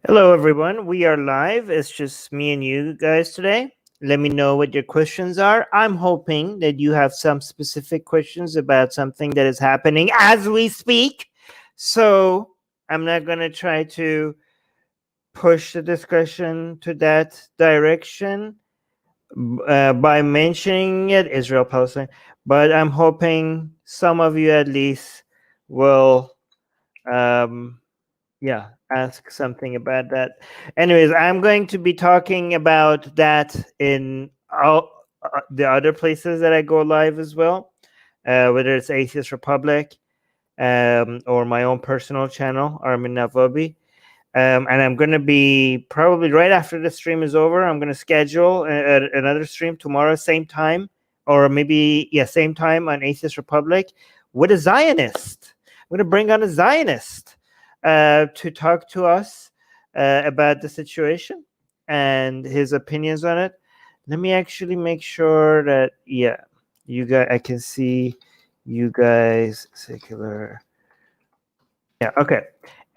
Hello, everyone. We are live. It's just me and you guys today. Let me know what your questions are. I'm hoping that you have some specific questions about something that is happening as we speak. So I'm not going to try to push the discussion to that direction by mentioning it, Israel Palestine. But I'm hoping some of you at least will um, ask something about that. Anyways, I'm going to be talking about that in all the other places that I go live as well, whether it's Atheist Republic or my own personal channel, Armin. And I'm going to be probably right after the stream is over. I'm going to schedule another stream tomorrow, same time, or maybe same time on Atheist Republic with a Zionist. I'm going to bring on a Zionist to talk to us about the situation and his opinions on it. Let me actually make sure that you guys, I can see you guys. Secular. Yeah. Okay.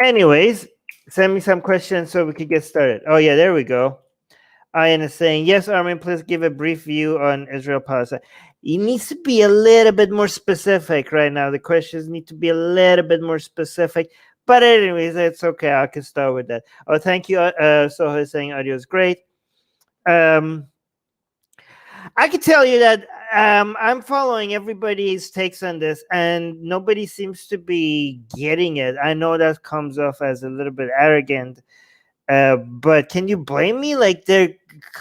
Anyways, send me some questions so we could get started. Oh yeah, there we go. Ian is saying, yes, Armin, please give a brief view on Israel Palestine. It needs to be a little bit more specific right now. The questions need to be a little bit more specific. But anyways, it's okay. I can start with that. Oh, thank you. Soho is saying audio is great. I can tell you that I'm following everybody's takes on this, and nobody seems to be getting it. I know that comes off as a little bit arrogant, but can you blame me? Like, their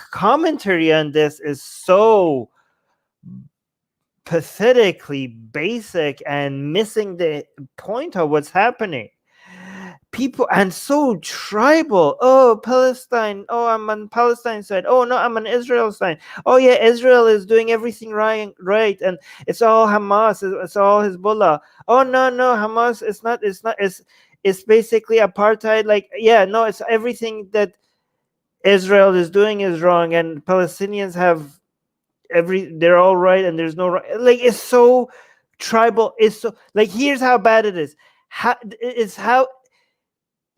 commentary on this is so pathetically basic and missing the point of what's happening. People and so tribal. Oh, Palestine. Oh, I'm on Palestine's side. Oh no, I'm on Israel's side. Oh yeah, Israel is doing everything right, and it's all Hamas. It's all Hezbollah. Oh no, Hamas. It's not. It's basically apartheid. Like, yeah, no, it's everything that Israel is doing is wrong, and Palestinians have they're all right, and there's no right. Like, it's so tribal. It's so, like, here's how bad it is. How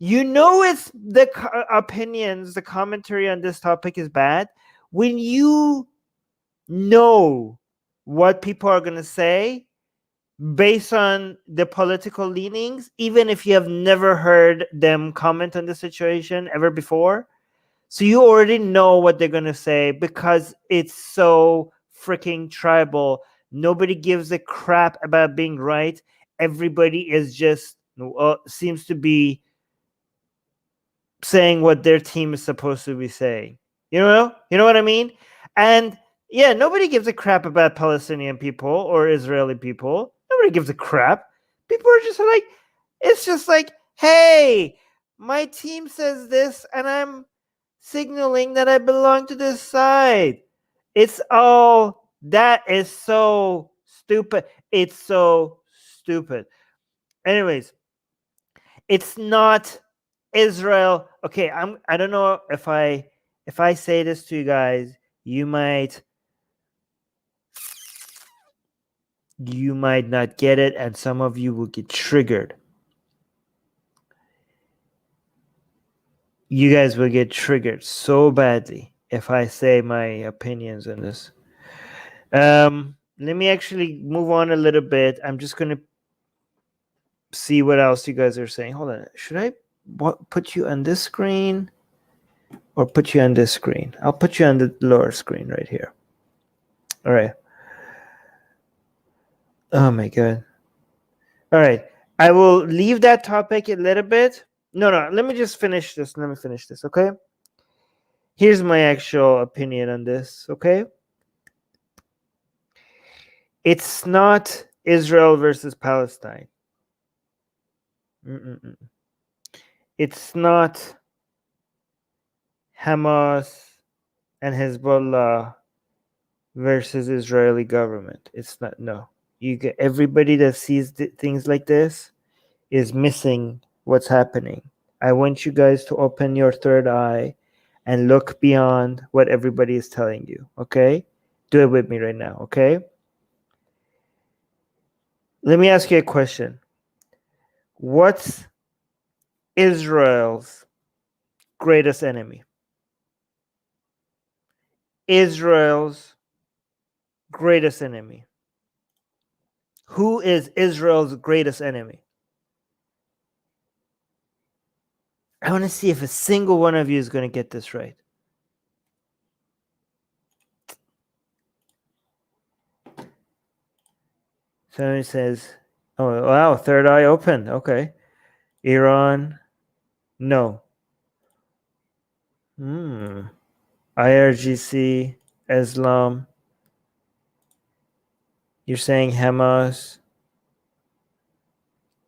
it's the opinions, the commentary on this topic is bad when you know what people are going to say based on the political leanings, even if you have never heard them comment on the situation ever before. So you already know what they're going to say because it's so freaking tribal. Nobody gives a crap about being right. Everybody is just seems to be saying what their team is supposed to be saying. You know what I mean? And yeah, nobody gives a crap about Palestinian people or Israeli people. Nobody gives a crap. People are just like, it's just like, hey, my team says this, and I'm signaling that I belong to this side. It's all that is so stupid. It's so stupid. Anyways, it's not Israel. Okay, I don't know if I say this to you guys, you might not get it, and some of you will get triggered. You guys will get triggered so badly if I say my opinions on this. Let me actually move on a little bit. I'm just gonna see what else you guys are saying. Hold on. Should I put you on this screen or put you on this screen? I'll put you on the lower screen right here. All right. Oh my god. All right. I will leave that topic a little bit. No. Let me just finish this. Okay? Here's my actual opinion on this, okay? It's not Israel versus Palestine. It's not Hamas and Hezbollah versus Israeli government. It's not. No. You get everybody that sees things like this is missing what's happening. I want you guys to open your third eye and look beyond what everybody is telling you, okay? Do it with me right now, okay? Let me ask you a question. What's Israel's greatest enemy? Israel's greatest enemy. Who is Israel's greatest enemy? I want to see if a single one of you is going to get this right. Somebody says, oh, wow, third eye open. Okay. Iran, no. IRGC, Islam. You're saying Hamas.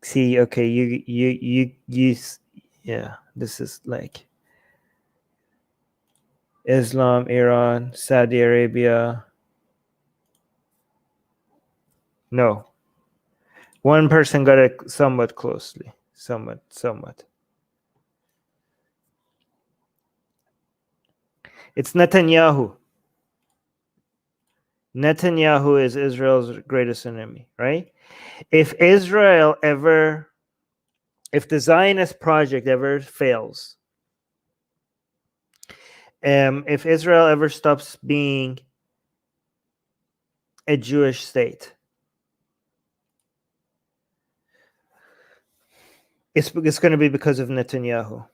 See, okay, you, yeah, this is like Islam, Iran, Saudi Arabia. No. One person got it somewhat closely. Somewhat. It's Netanyahu. Netanyahu is Israel's greatest enemy, right? If the Zionist project ever fails, if Israel ever stops being a Jewish state, it's going to be because of Netanyahu.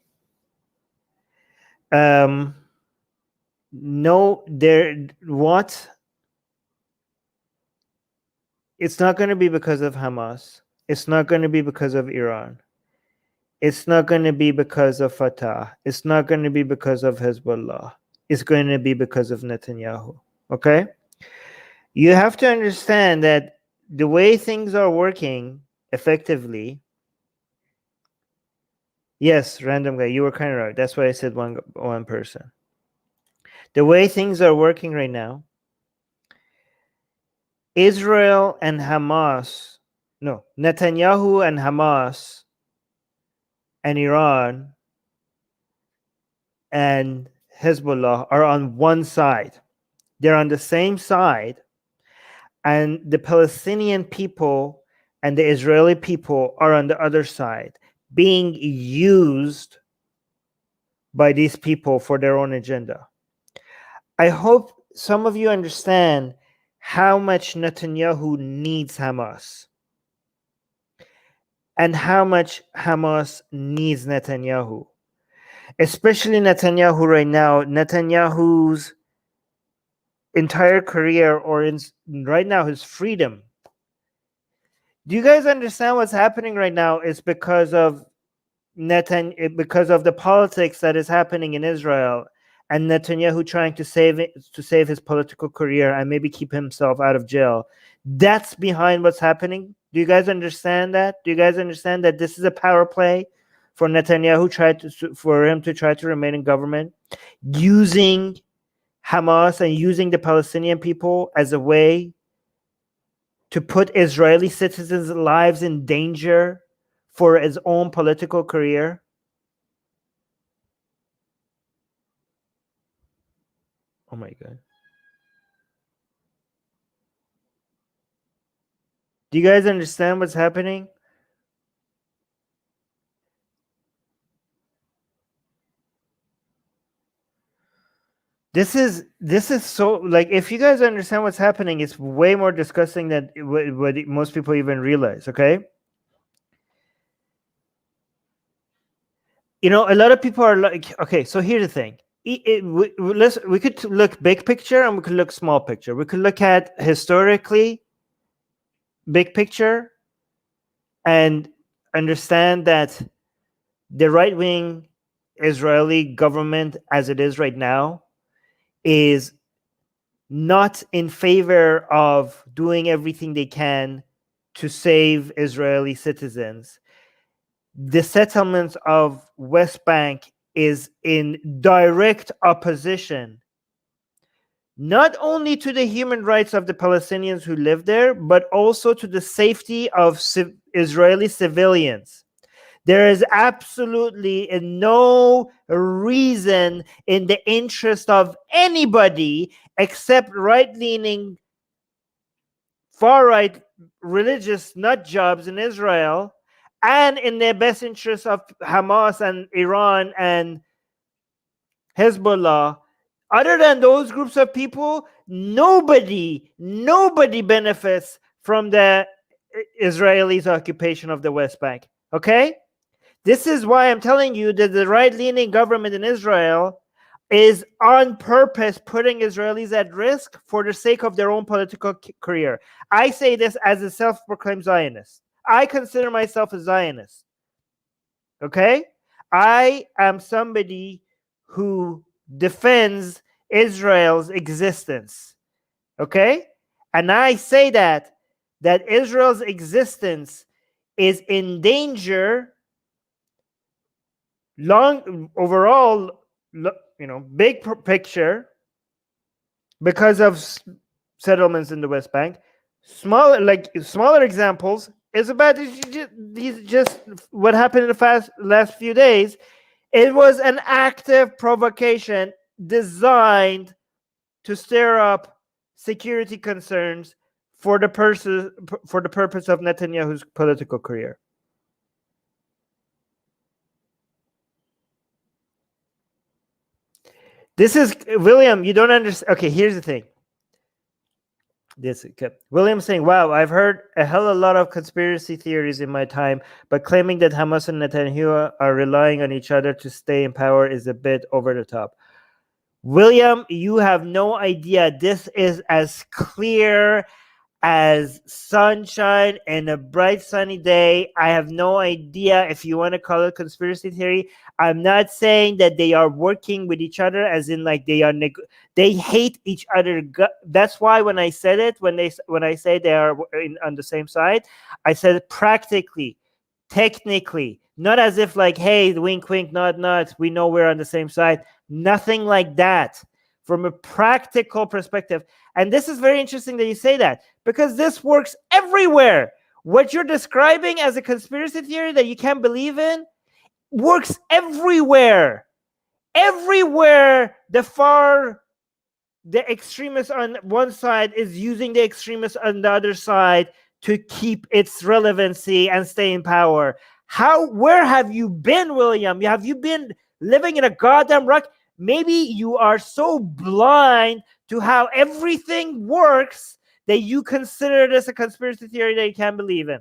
It's not going to be because of Hamas. It's not going to be because of Iran. It's not going to be because of Fatah. It's not going to be because of Hezbollah. It's going to be because of Netanyahu. Okay? You have to understand that the way things are working effectively. Yes, random guy, you were kind of right. That's why I said one person. The way things are working right now, Israel and Hamas, no, Netanyahu and Hamas and Iran and Hezbollah are on one side. They're on the same side, and the Palestinian people and the Israeli people are on the other side, being used by these people for their own agenda. I hope some of you understand how much Netanyahu needs Hamas and how much Hamas needs Netanyahu. Especially Netanyahu right now. Netanyahu's entire career, or right now his freedom. Do you guys understand what's happening right now? It's because of because of the politics that is happening in Israel, and Netanyahu trying to save his political career and maybe keep himself out of jail. That's behind what's happening. Do you guys understand that? Do you guys understand that this is a power play for Netanyahu for him to try to remain in government, using Hamas and using the Palestinian people as a way to put Israeli citizens' lives in danger for his own political career? Oh my God. Do you guys understand what's happening? This is so, like, if you guys understand what's happening, it's way more disgusting than what most people even realize, okay? You know, a lot of people are like, okay, so here's the thing. We could look big picture and we could look small picture. We could look at historically big picture and understand that the right-wing Israeli government, as it is right now, is not in favor of doing everything they can to save Israeli citizens. The settlement of West Bank is in direct opposition, not only to the human rights of the Palestinians who live there, but also to the safety of Israeli civilians. There is absolutely no reason in the interest of anybody except right-leaning, far-right religious nut jobs in Israel, and in the best interest of Hamas and Iran and Hezbollah, other than those groups of people, nobody benefits from the Israelis' occupation of the West Bank. Okay? This is why I'm telling you that the right-leaning government in Israel is on purpose putting Israelis at risk for the sake of their own political career. I say this as a self-proclaimed Zionist. I consider myself a Zionist. Okay? I am somebody who defends Israel's existence. Okay? And I say that Israel's existence is in danger overall, big picture, because of settlements in the West Bank. Smaller examples is about just what happened in the last few days. It was an active provocation designed to stir up security concerns for the purpose of Netanyahu's political career. This is William. You don't understand. Okay, here's the thing. William saying, "Wow, I've heard a hell of a lot of conspiracy theories in my time, but claiming that Hamas and Netanyahu are relying on each other to stay in power is a bit over the top." William, you have no idea. This is as clear as sunshine and a bright sunny day. I have no idea if you want to call it conspiracy theory. I'm not saying that they are working with each other as in like they hate each other. That's why when I said it, when I say they are on the same side, I said practically, technically, not as if like, hey, wink wink, nod nod, we know we're on the same side. Nothing like that. From a practical perspective. And this is very interesting that you say that, because this works everywhere. What you're describing as a conspiracy theory that you can't believe in works everywhere. Everywhere the extremist on one side is using the extremist on the other side to keep its relevancy and stay in power. Where have you been, William? Have you been living in a goddamn rock? Maybe you are so blind to how everything works that you consider this a conspiracy theory that you can't believe in.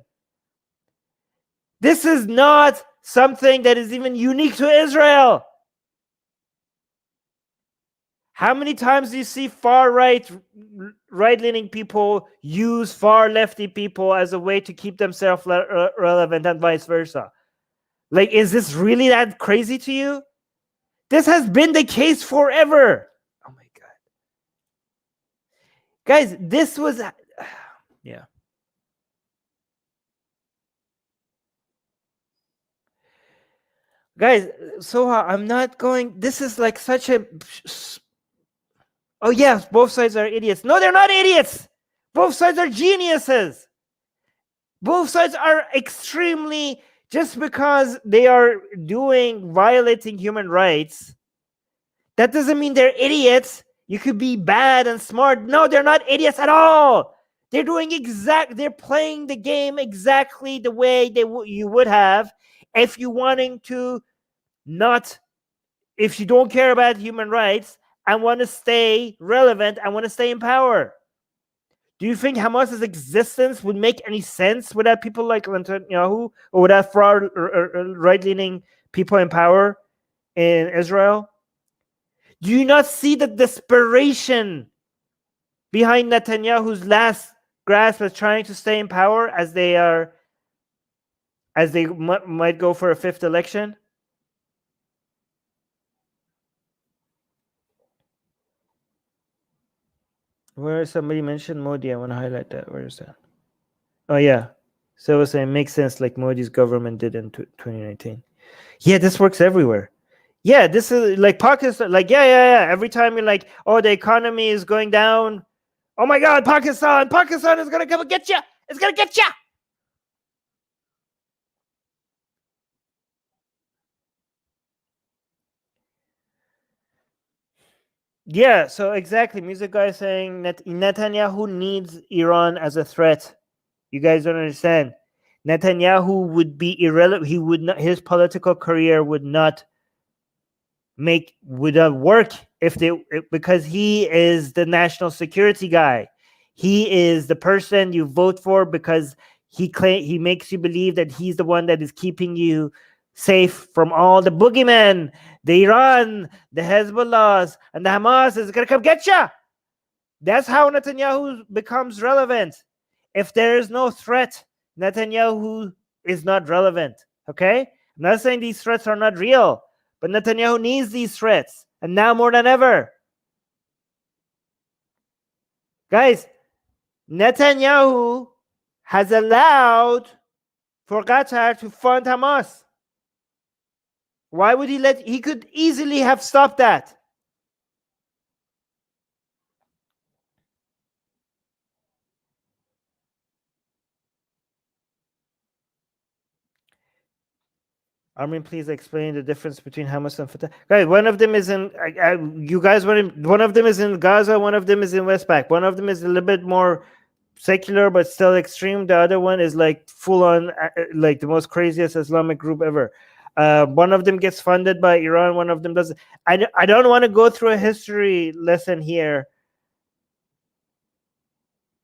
This is not something that is even unique to Israel. How many times do you see right-leaning people use far lefty people as a way to keep themselves relevant and vice versa? Like, is this really that crazy to you? This has been the case forever. Oh my God. Guys, this was... Yeah. Guys, Soha, I'm not going... This is like such a... Oh yes, both sides are idiots. No, they're not idiots. Both sides are geniuses. Both sides are extremely... Just because they are violating human rights, that doesn't mean they're idiots. You could be bad and smart. No, they're not idiots at all. They're playing the game exactly the way you would have if you if you don't care about human rights and want to stay relevant and want to stay in power. Do you think Hamas's existence would make any sense without people like Netanyahu or without right-leaning people in power in Israel? Do you not see the desperation behind Netanyahu's last grasp of trying to stay in power as they might go for a fifth election? Where somebody mentioned Modi, I want to highlight that. Where is that? Oh yeah, so I was saying, makes sense like Modi's government did in 2019. Yeah, this works everywhere. Yeah, this is like Pakistan. Like yeah. Every time you're like, oh, the economy is going down. Oh my God, Pakistan is gonna come and get you. It's gonna get you. Yeah, so exactly. Music guy saying that Netanyahu needs Iran as a threat. You guys don't understand. Netanyahu would be irrelevant. He would not. His political career would not wouldn't work because he is the national security guy. He is the person you vote for because he makes you believe that he's the one that is keeping you safe from all the boogeymen, the Iran, the Hezbollahs, and the Hamas is gonna come get you. That's how Netanyahu becomes relevant. If there is no threat, Netanyahu is not relevant. Okay? I'm not saying these threats are not real, but Netanyahu needs these threats, and now more than ever. Guys, Netanyahu has allowed for Qatar to fund Hamas. Why would he could easily have stopped that. Armin, please explain the difference between Hamas and Fatah. Guys, one of them is in. You guys one of them is in Gaza. One of them is in West Bank. One of them is a little bit more secular, but still extreme. The other one is like full on, like the most craziest Islamic group ever. One of them gets funded by Iran. One of them doesn't. I don't want to go through a history lesson here.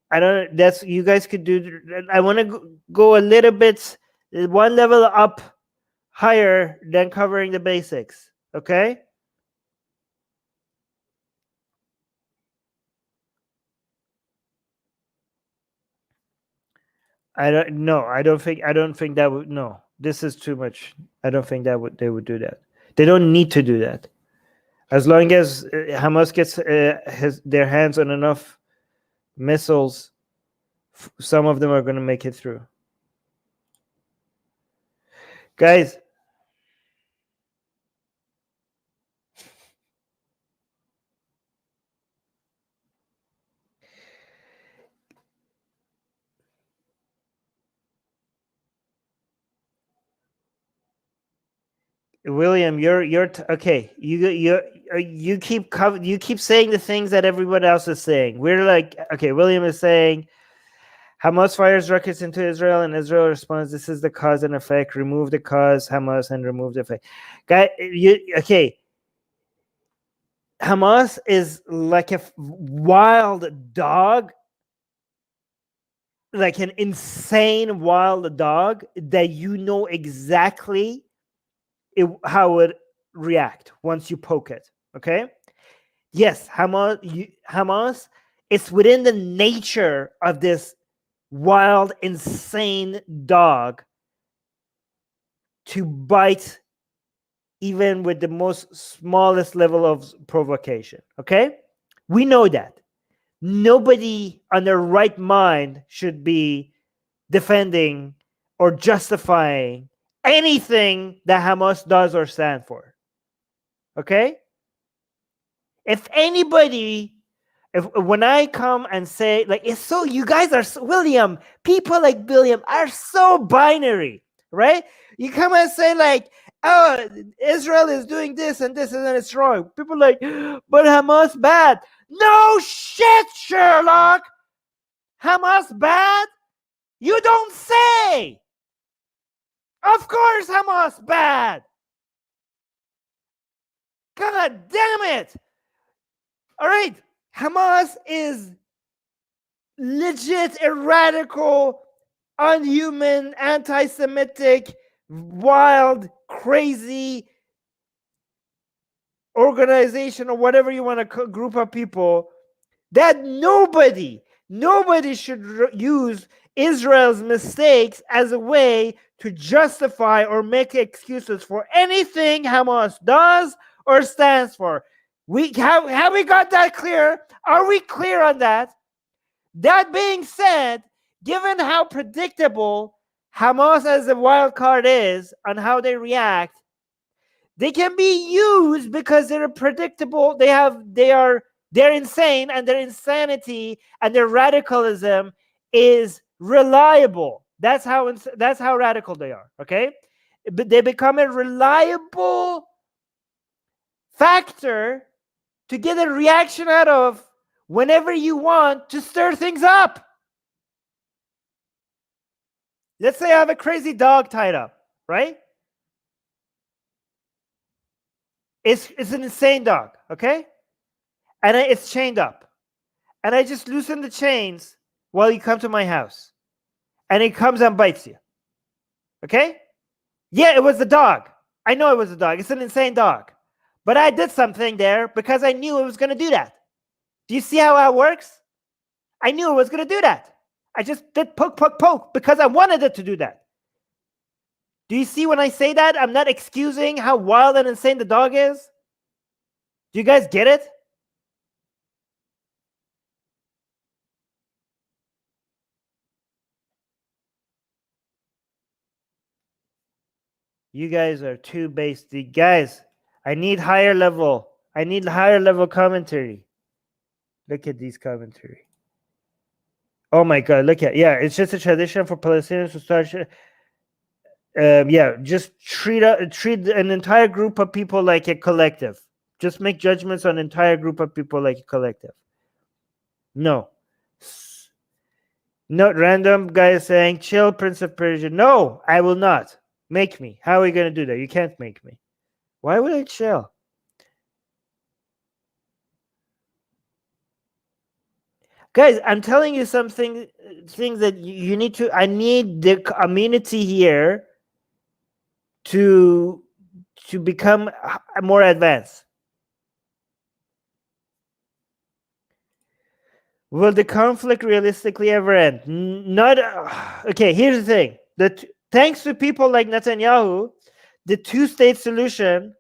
I don't. That's you guys could do. I want to go a little bit, one level up higher than covering the basics. Okay. I don't think that would. No, this is too much. I don't think they would do that. They don't need to do that. As long as Hamas gets their hands on enough missiles, some of them are going to make it through. Guys, William, you're okay. You keep saying the things that everyone else is saying. We're like, okay, William is saying Hamas fires rockets into Israel, and Israel responds, "This is the cause and effect. Remove the cause, Hamas, and remove the effect." Guy, okay? Hamas is like a wild dog, like an insane wild dog that you know exactly how it react once you poke it. Okay. Yes, Hamas, it's within the nature of this wild, insane dog to bite even with the most smallest level of provocation. Okay. We know that. Nobody on their right mind should be defending or justifying anything that Hamas does or stand for. Okay? If anybody, when I come and say, like, it's so, you guys are so, William, people like William are so binary, right? You come and say, like, oh, Israel is doing this and this and then it's wrong. People like, but Hamas bad. No shit, Sherlock. Hamas bad? You don't say. Of course Hamas bad. God damn it. All right. Hamas is legit a radical, unhuman, anti-Semitic, wild, crazy organization or whatever you want to group of people that nobody should use Israel's mistakes as a way to justify or make excuses for anything Hamas does or stands for. Have we got that clear? Are we clear on that? That being said, given how predictable Hamas as a wild card is on how they react, they can be used because they're predictable. They're insane, and their insanity and their radicalism is reliable. That's how radical they are. Okay, but they become a reliable factor to get a reaction out of whenever you want to stir things up. Let's say I have a crazy dog tied up, right? It's an insane dog, okay? And it's chained up. And I just loosen the chains while you come to my house. And it comes and bites you. Okay? Yeah, it was the dog. I know it was a dog. It's an insane dog. But I did something there because I knew it was going to do that. Do you see how that works? I knew it was going to do that. I just did poke, poke, poke because I wanted it to do that. Do you see when I say that? I'm not excusing how wild and insane the dog is. Do you guys get it? You guys are too basic. Guys, I need higher level. I need higher level commentary. Look at these commentary. Oh my God, look at, yeah, it's just a tradition for Palestinians to start. Yeah, just treat an entire group of people like a collective. Just make judgments on an entire group of people like a collective. No. Not random guy saying, chill, Prince of Persia. No, I will not. Make me. How are we going to do that? You can't make me. Why would I chill? Guys, I'm telling you something, things that you need to, I need the community here to become more advanced. Will the conflict realistically ever end? Not. Okay, here's the thing. Thanks to people like Netanyahu, the two-state solution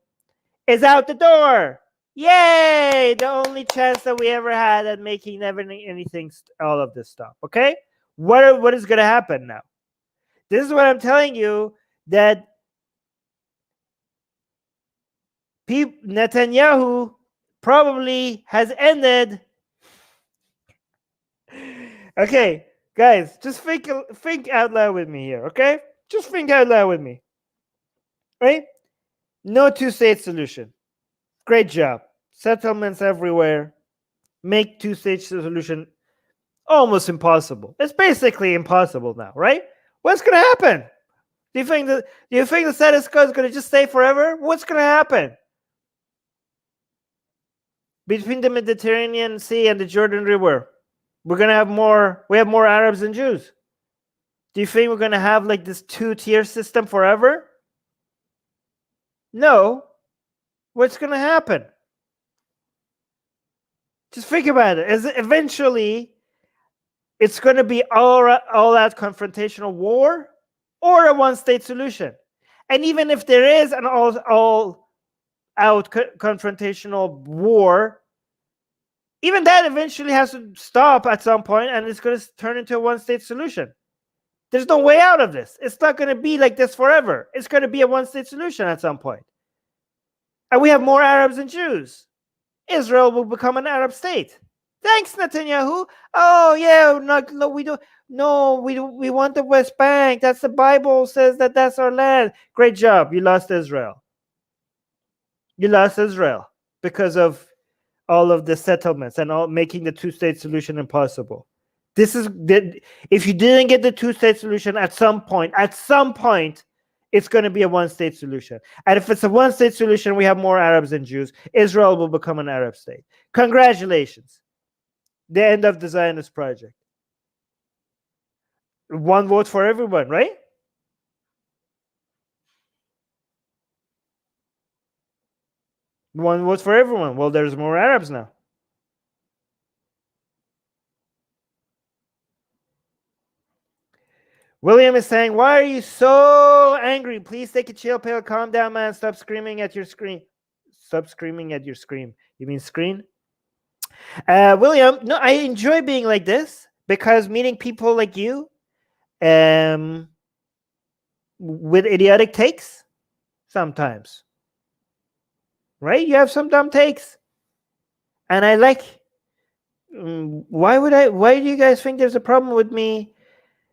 is out the door. Yay! The only chance that we ever had at making anything, all of this stuff. Okay? What is going to happen now? This is what I'm telling you, that Netanyahu probably has ended. Okay, guys, just think out loud with me here, okay? Just think out loud with me. Right? No two-state solution. Great job. Settlements everywhere. Make two-state solution almost impossible. It's basically impossible now, right? What's going to happen? Do you think the status quo is going to just stay forever? What's going to happen? Between the Mediterranean Sea and the Jordan River, we have more Arabs than Jews. Do you think we're going to have like this two-tier system forever? No. What's going to happen? Just think about it. Eventually, it's going to be all-out confrontational war or a one-state solution. And even if there is an all-out confrontational war, even that eventually has to stop at some point, and it's going to turn into a one-state solution. There's no way out of this. It's not going to be like this forever. It's going to be a one-state solution at some point. And we have more Arabs than Jews. Israel will become an Arab state. Thanks, Netanyahu. Oh yeah, no, we don't. No, we want the West Bank. That's the Bible says that's our land. Great job. You lost Israel. You lost Israel because of all of the settlements and all making the two-state solution impossible. If you didn't get the two-state solution at some point, it's going to be a one-state solution. And if it's a one-state solution, we have more Arabs than Jews. Israel will become an Arab state. Congratulations. The end of the Zionist project. One vote for everyone, right? One vote for everyone. Well, there's more Arabs now. William is saying, why are you so angry? Please take a chill pill. Calm down, man. Stop screaming at your screen. Stop screaming at your screen. You mean screen? William, no, I enjoy being like this because meeting people like you with idiotic takes sometimes. Right? You have some dumb takes. And I like, why do you guys think there's a problem with me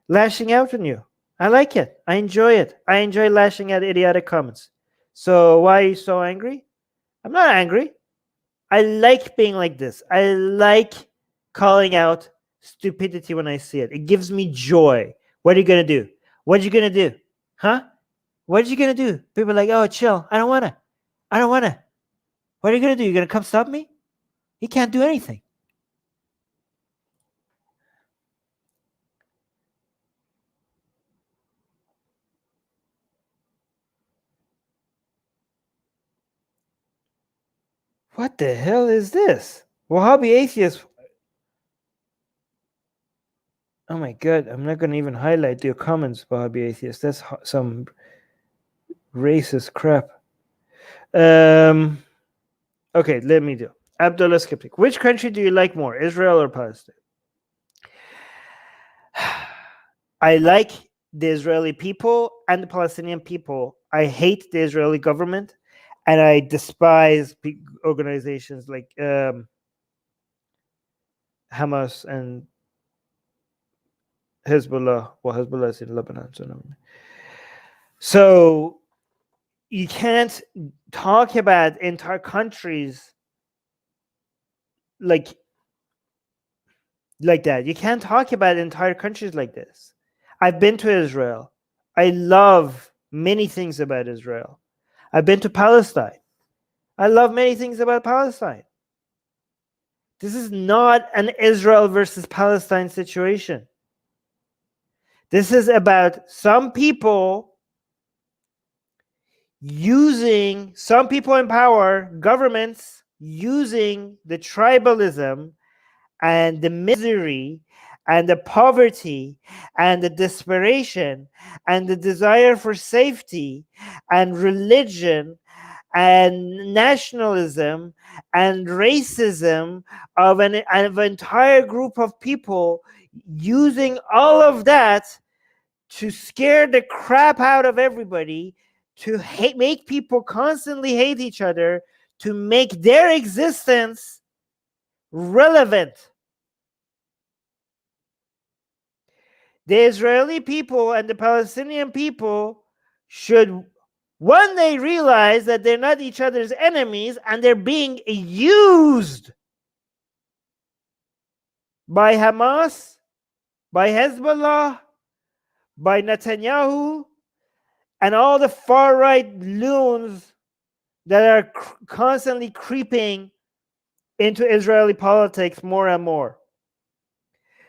lashing out on you? I like it. I enjoy it. I enjoy lashing at idiotic comments. So why are you so angry? I'm not angry. I like being like this. I like calling out stupidity when I see it. It gives me joy. What are you going to do? What are you going to do? Huh? What are you going to do? People are like, oh, chill. I don't want to. What are you going to do? You're going to come stop me? He can't do anything. What the hell is this? Wahhabi atheist. Oh my god, I'm not going to even highlight your comments, Wahhabi atheist. That's some racist crap. Okay, let me do. Abdullah Skeptic. Which country do you like more, Israel or Palestine? I like the Israeli people and the Palestinian people. I hate the Israeli government, and I despise organizations like Hamas and Hezbollah. Well, Hezbollah is in Lebanon, so you can't talk about entire countries like that. You can't talk about entire countries like this. I've been to Israel. I love many things about Israel. I've been to Palestine. I love many things about Palestine. This is not an Israel versus Palestine situation. This is about some people in power, governments using the tribalism and the misery and the poverty and the desperation and the desire for safety and religion and nationalism and racism of an entire group of people, using all of that to scare the crap out of everybody, to make people constantly hate each other, to make their existence relevant. The Israeli people and the Palestinian people should one day realize that they're not each other's enemies and they're being used by Hamas, by Hezbollah, by Netanyahu, and all the far-right loons that are constantly creeping into Israeli politics more and more.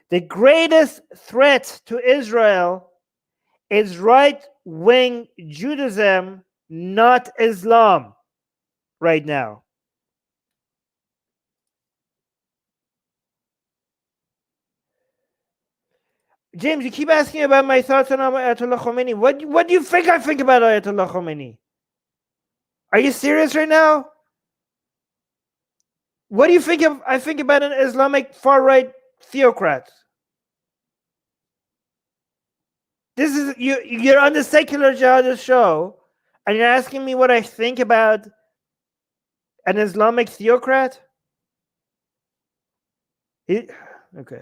The greatest threat to Israel is right-wing Judaism, not Islam, right now. James, you keep asking about my thoughts on Ayatollah Khomeini. What do you think I think about Ayatollah Khomeini? Are you serious right now? What do you think I think about an Islamic far-right theocrat? This is you're on the Secular Jihadists show, and you're asking me what I think about an Islamic theocrat? Okay.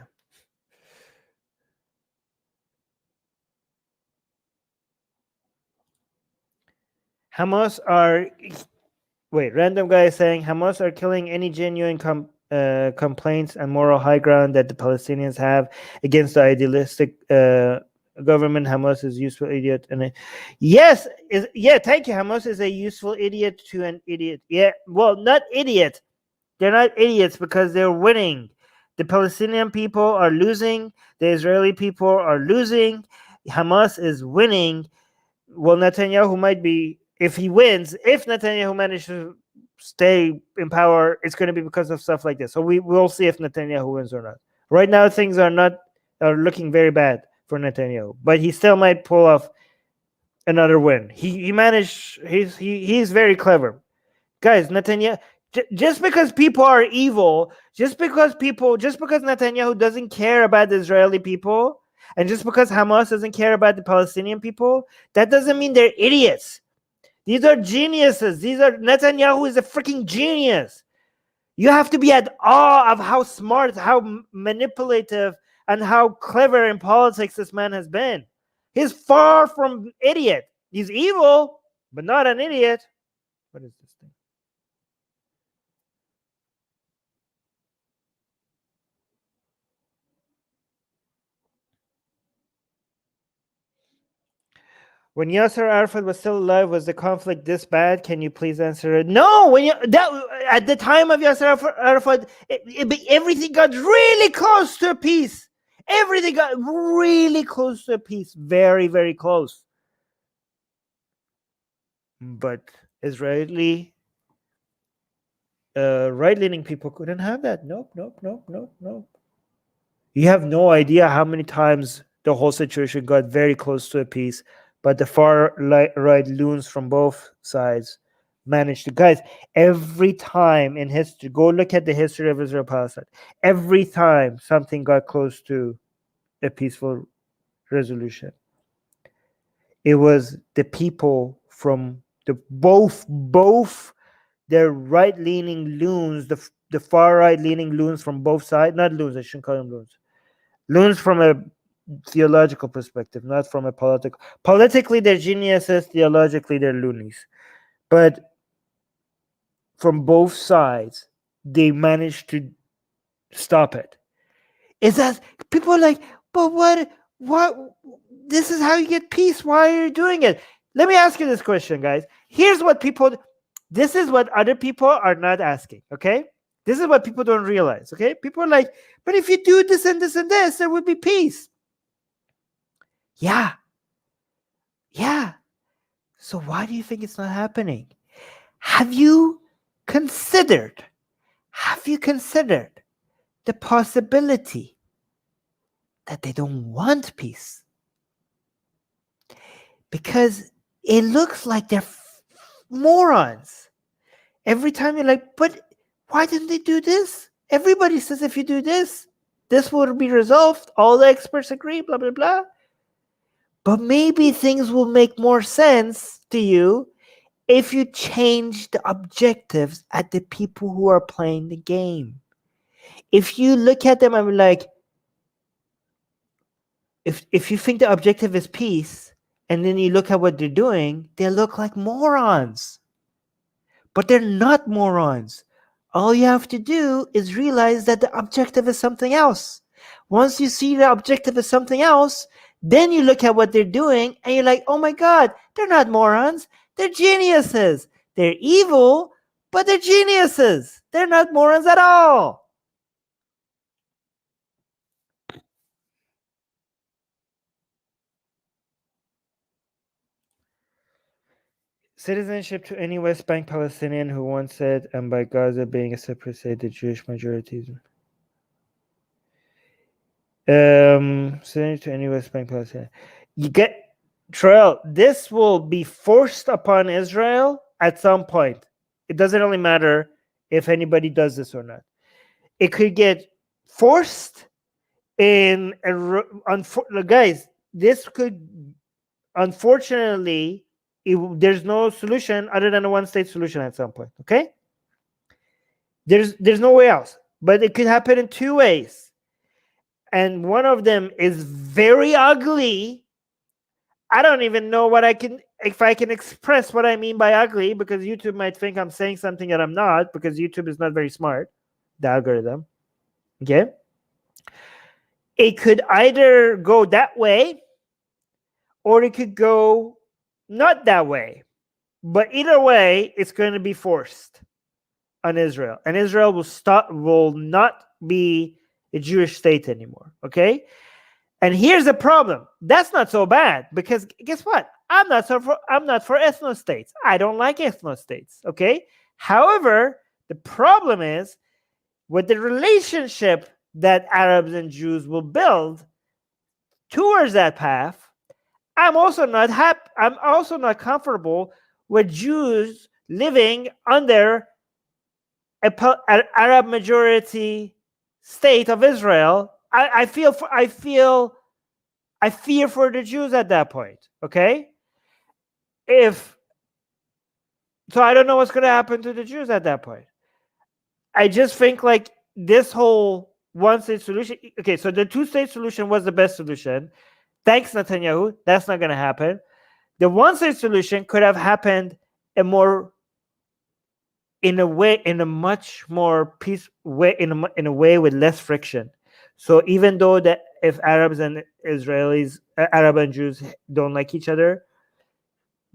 Hamas are random guy saying Hamas are killing any genuine complaints and moral high ground that the Palestinians have against the idealistic government. Hamas is useful idiot, and yes, thank you. Hamas is a useful idiot to an idiot. Yeah, well, not idiot. They're not idiots because they're winning. The Palestinian people are losing. The Israeli people are losing. Hamas is winning. Well, Netanyahu might be, if he wins, if Netanyahu manages to stay in power, it's going to be because of stuff like this. So we'll see if Netanyahu wins or not. Right now, things are looking very bad for Netanyahu, but he still might pull off another win. He managed. He's very clever, guys. Netanyahu. Just because people are evil, just because Netanyahu doesn't care about the Israeli people, and just because Hamas doesn't care about the Palestinian people, that doesn't mean they're idiots. These are geniuses. Netanyahu is a freaking genius. You have to be at awe of how smart, how manipulative, and how clever in politics this man has been. He's far from idiot. He's evil, but not an idiot. What is this thing? When Yasser Arafat was still alive, was the conflict this bad? Can you please answer it? No. At the time of Yasser Arafat, everything got really close to a peace. Everything got really close to a peace. Very, very close. But Israeli right-leaning people couldn't have that. Nope. You have no idea how many times the whole situation got very close to a peace, but the far right loons from both sides managed to. Guys, every time in history, go look at the history of Israel Palestine. Every time something got close to a peaceful resolution, it was the people from the both their right-leaning loons, the far right-leaning loons from both sides. Not loons, I shouldn't call them loons. Loons from a theological perspective, not from a political. Politically, they're geniuses. Theologically, they're loonies. But from both sides, they managed to stop it. Is that people are like, but what? This is how you get peace. Why are you doing it? Let me ask you this question, guys. Here's what people. This is what other people are not asking. Okay. This is what people don't realize, okay? People are like, but if you do this and this and this, there would be peace. Yeah. So why do you think it's not happening? Have you considered the possibility that they don't want peace? Because it looks like they're morons. Every time you're like, but why didn't they do this? Everybody says if you do this, this will be resolved. All the experts agree, blah, blah, blah. But maybe things will make more sense to you if you change the objectives at the people who are playing the game. If you look at them and be like, if you think the objective is peace, and then you look at what they're doing, they look like morons. But they're not morons. All you have to do is realize that the objective is something else. Once you see the objective is something else, then you look at what they're doing and you're like, oh my God, they're not morons. They're geniuses. They're evil, but they're geniuses. They're not morons at all. Citizenship to any West Bank Palestinian who wants it, and by Gaza being a separate state, the Jewish majority. Citizenship to any West Bank Palestinian. You get, Trail, this will be forced upon Israel at some point. It doesn't really matter if anybody does this or not. It could get forced in guys, this could, unfortunately, there's no solution other than a one-state solution at some point, okay? There's no way else. But it could happen in two ways. And one of them is very ugly. I don't even know if I can express what I mean by ugly, because YouTube might think I'm saying something that I'm not, because YouTube is not very smart, the algorithm. Okay? It could either go that way, or it could go not that way. But either way, it's going to be forced on Israel. And Israel will not be a Jewish state anymore. Okay? And here's the problem. That's not so bad, because guess what? I'm not for ethno states. I don't like ethno states. Okay? However, the problem is with the relationship that Arabs and Jews will build towards that path. I'm also not comfortable with Jews living under an Arab majority state of Israel. I fear for the Jews at that point. Okay, so I don't know what's going to happen to the Jews at that point. I just think like this whole one-state solution. Okay, so the two-state solution was the best solution. Thanks, Netanyahu. That's not going to happen. The one-state solution could have happened in a much more peaceful way, in a way with less friction. So even though that if Arabs and Israelis, Arab and Jews don't like each other,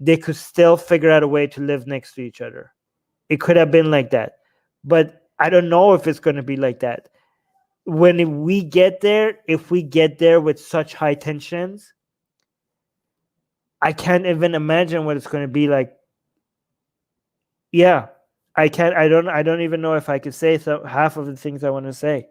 they could still figure out a way to live next to each other. It could have been like that. But I don't know if it's going to be like that. When we get there, if we get there with such high tensions, I can't even imagine what it's going to be like. Yeah, I can't. I don't even know if I could say half of the things I want to say.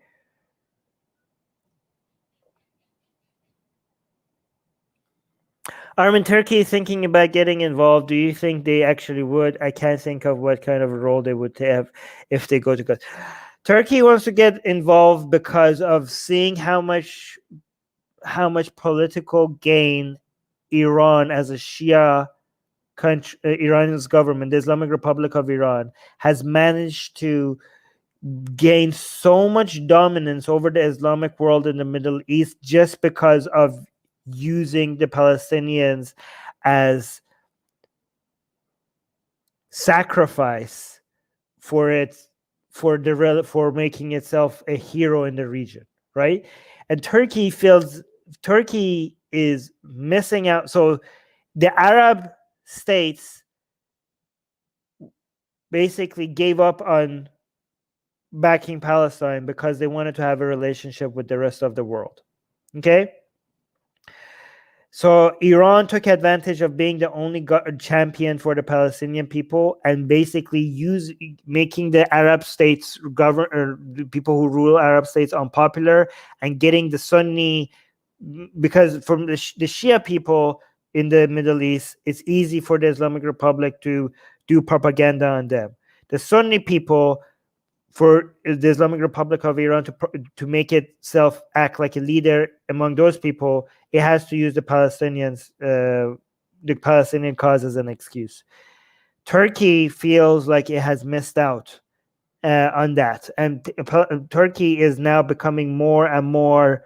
Armin, Turkey thinking about getting involved. Do you think they actually would? I can't think of what kind of a role they would have if they go to God. Turkey wants to get involved because of seeing how much political gain Iran as a Shia country, Iran's government, the Islamic Republic of Iran, has managed to gain so much dominance over the Islamic world in the Middle East just because of using the Palestinians as sacrifice for making itself a hero in the region, right? And Turkey is missing out. So the Arab states basically gave up on backing Palestine because they wanted to have a relationship with the rest of the world. Okay? So Iran took advantage of being the only champion for the Palestinian people and basically making the Arab states the people who rule Arab states unpopular and getting the Sunni, because from the Shia people in the Middle East, it's easy for the Islamic Republic to do propaganda on them. The Sunni people, for the Islamic Republic of Iran to make itself act like a leader among those people, it has to use the Palestinian cause as an excuse. Turkey feels like it has missed out on that, and Turkey is now becoming more and more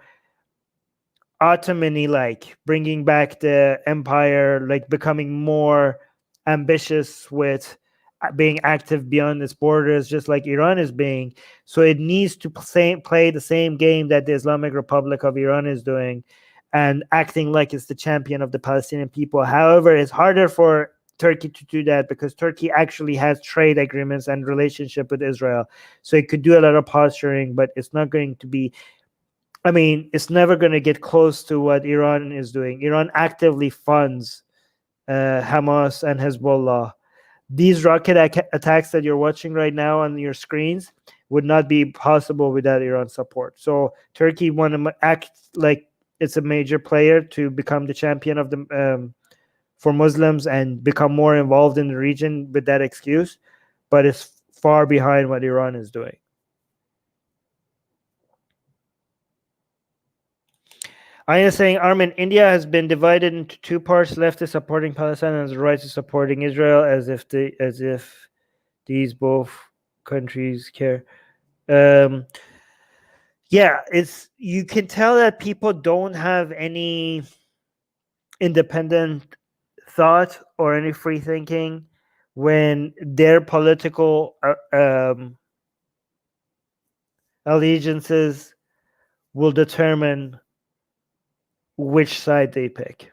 Ottoman-y, like bringing back the empire, like becoming more ambitious with being active beyond its borders, just like Iran is being. So it needs to play the same game that the Islamic Republic of Iran is doing and acting like it's the champion of the Palestinian people. However, it's harder for Turkey to do that because Turkey actually has trade agreements and relationship with Israel. So it could do a lot of posturing, but it's not going to be, I mean, it's never going to get close to what Iran is doing. Iran actively funds Hamas and Hezbollah. These rocket attacks that you're watching right now on your screens would not be possible without Iran support. So Turkey want to act like it's a major player to become the champion of the for Muslims and become more involved in the region with that excuse, but it's far behind what Iran is doing. I am saying, Armin, India has been divided into two parts: left is supporting Palestine and the right is supporting Israel, as if these both countries care. Yeah, you can tell that people don't have any independent thought or any free thinking when their political allegiances will determine which side they pick.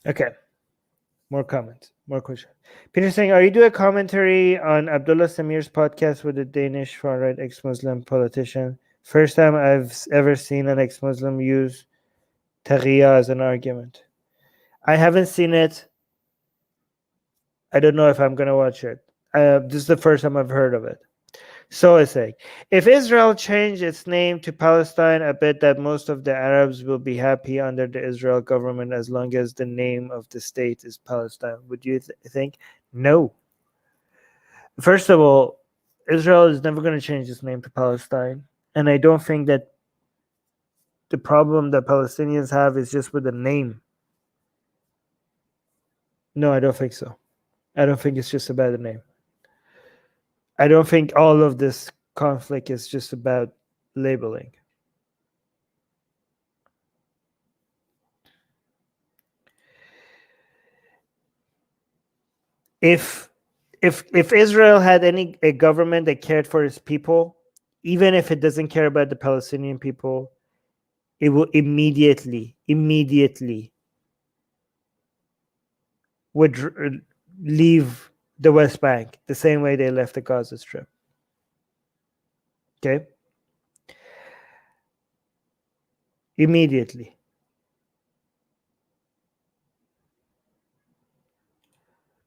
Okay. More comments, more questions. Peter saying, are you doing a commentary on Abdullah Samir's podcast with a Danish far-right ex-Muslim politician? First time I've ever seen an ex-Muslim use Taqiyya as an argument. I haven't seen it. I don't know if I'm going to watch it. This is the first time I've heard of it. So I say, if Israel changed its name to Palestine, I bet that most of the Arabs will be happy under the Israel government as long as the name of the state is Palestine. Would you think? No. First of all, Israel is never going to change its name to Palestine. And I don't think that the problem that Palestinians have is just with the name. No, I don't think so. I don't think it's just about the name. I don't think all of this conflict is just about labeling. If Israel had a government that cared for its people, even if it doesn't care about the Palestinian people, it will immediately would leave the West Bank the same way they left the Gaza Strip. Okay? Immediately.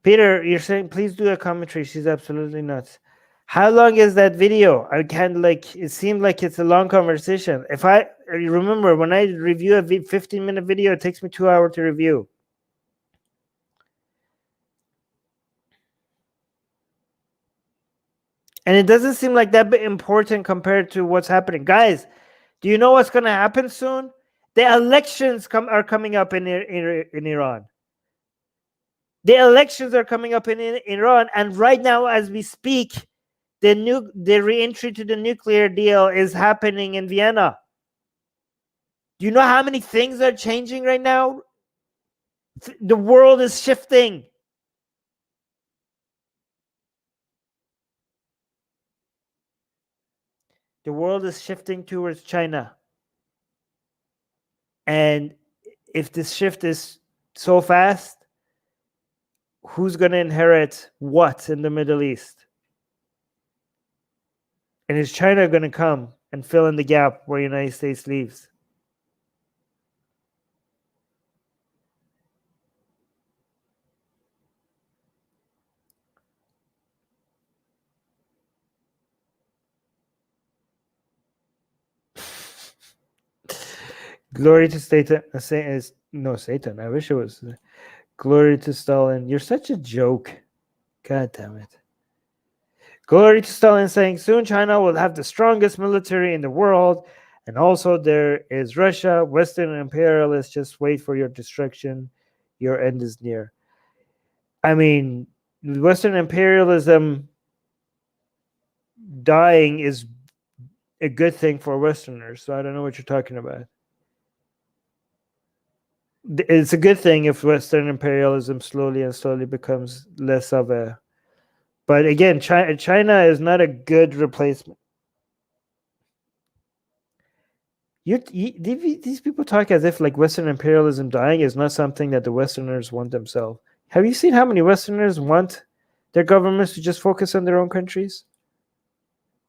Peter, you're saying please do a commentary. She's absolutely nuts. How long is that video? I can't it seemed like it's a long conversation. If I remember when I review a 15-minute video, it takes me 2 hours to review. And it doesn't seem like that important compared to what's happening. Guys, do you know what's going to happen soon? The elections are coming up in Iran. The elections are coming up in Iran, and right now, as we speak, the re-entry to the nuclear deal is happening in Vienna. Do you know how many things are changing right now? The world is shifting. The world is shifting towards China. And if this shift is so fast, who's going to inherit what in the Middle East? And is China going to come and fill in the gap where the United States leaves? Glory to Satan. No, Satan. I wish it was. Glory to Stalin. You're such a joke. God damn it. Glory to Stalin saying soon China will have the strongest military in the world. And also there is Russia, Western imperialists. Just wait for your destruction. Your end is near. I mean, Western imperialism dying is a good thing for Westerners. So I don't know what you're talking about. It's a good thing if Western imperialism slowly becomes less of a. But again, China is not a good replacement. These people talk as if like Western imperialism dying is not something that the Westerners want themselves. Have you seen how many Westerners want their governments to just focus on their own countries?